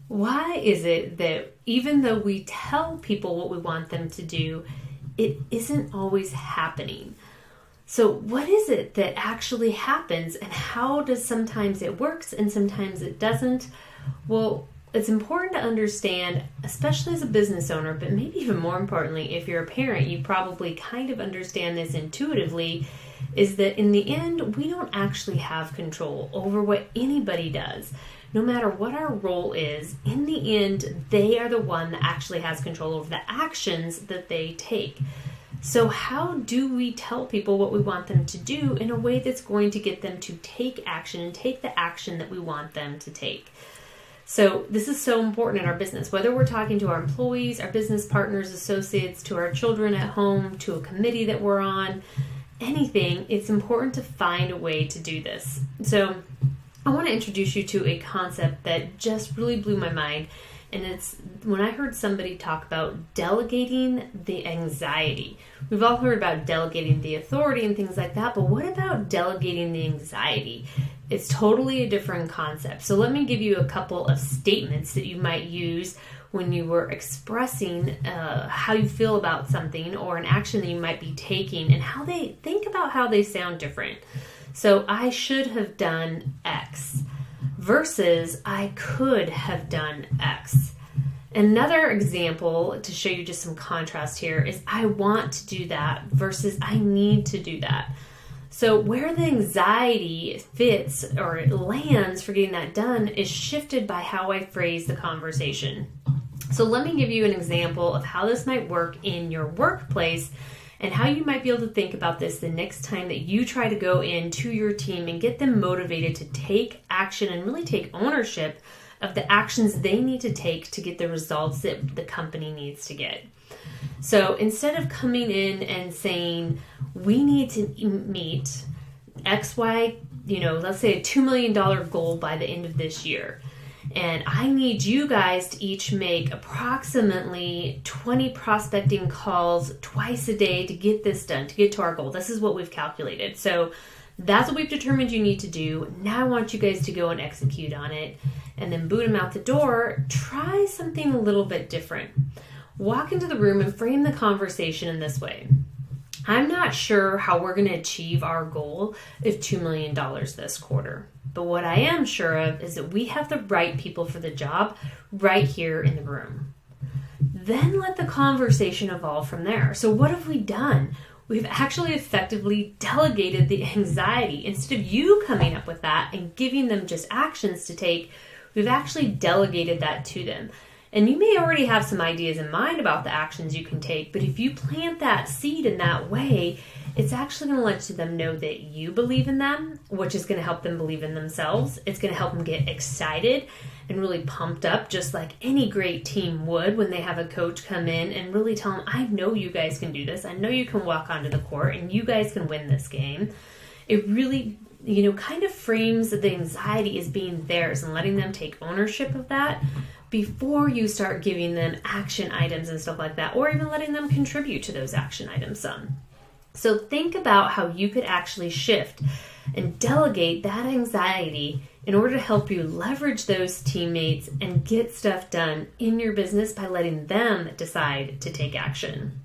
Why is it that even though we tell people what we want them to do, it isn't always happening? So what is it that actually happens, and how does sometimes it works and sometimes it doesn't? Well, it's important to understand, especially as a business owner, but maybe even more importantly, if you're a parent, you probably kind of understand this intuitively, is that in the end, we don't actually have control over what anybody does. No matter what our role is, in the end, they are the one that actually has control over the actions that they take. So how do we tell people what we want them to do in a way that's going to get them to take action and take the action that we want them to take? So this is so important in our business, whether we're talking to our employees, our business partners, associates, to our children at home, to a committee that we're on, anything, it's important to find a way to do this. So I want to introduce you to a concept that just really blew my mind. And it's when I heard somebody talk about delegating the anxiety. We've all heard about delegating the authority and things like that, but what about delegating the anxiety? It's totally a different concept. So let me give you a couple of statements that you might use when you were expressing how you feel about something or an action that you might be taking, and how they think about how they sound different. So I should have done X versus I could have done X. Another example to show you just some contrast here is I want to do that versus I need to do that. So where the anxiety fits or it lands for getting that done is shifted by how I phrase the conversation. So let me give you an example of how this might work in your workplace and how you might be able to think about this the next time that you try to go into your team and get them motivated to take action and really take ownership of the actions they need to take to get the results that the company needs to get. So instead of coming in and saying, we need to meet X, Y, let's say a $2 million goal by the end of this year. And I need you guys to each make approximately 20 prospecting calls twice a day to get this done, to get to our goal. This is what we've calculated. So that's what we've determined you need to do. Now I want you guys to go and execute on it. And then boot them out the door. Try something a little bit different. Walk into the room and frame the conversation in this way. I'm not sure how we're going to achieve our goal of $2 million this quarter. But what I am sure of is that we have the right people for the job right here in the room. Then let the conversation evolve from there. So what have we done? We've actually effectively delegated the anxiety. Instead of you coming up with that and giving them just actions to take, we've actually delegated that to them. And you may already have some ideas in mind about the actions you can take, but if you plant that seed in that way, it's actually going to let them know that you believe in them, which is going to help them believe in themselves. It's going to help them get excited and really pumped up, just like any great team would when they have a coach come in and really tell them, I know you guys can do this. I know you can walk onto the court and you guys can win this game. It really, kind of frames the anxiety as being theirs and letting them take ownership of that before you start giving them action items and stuff like that, or even letting them contribute to those action items some. So think about how you could actually shift and delegate that anxiety in order to help you leverage those teammates and get stuff done in your business by letting them decide to take action.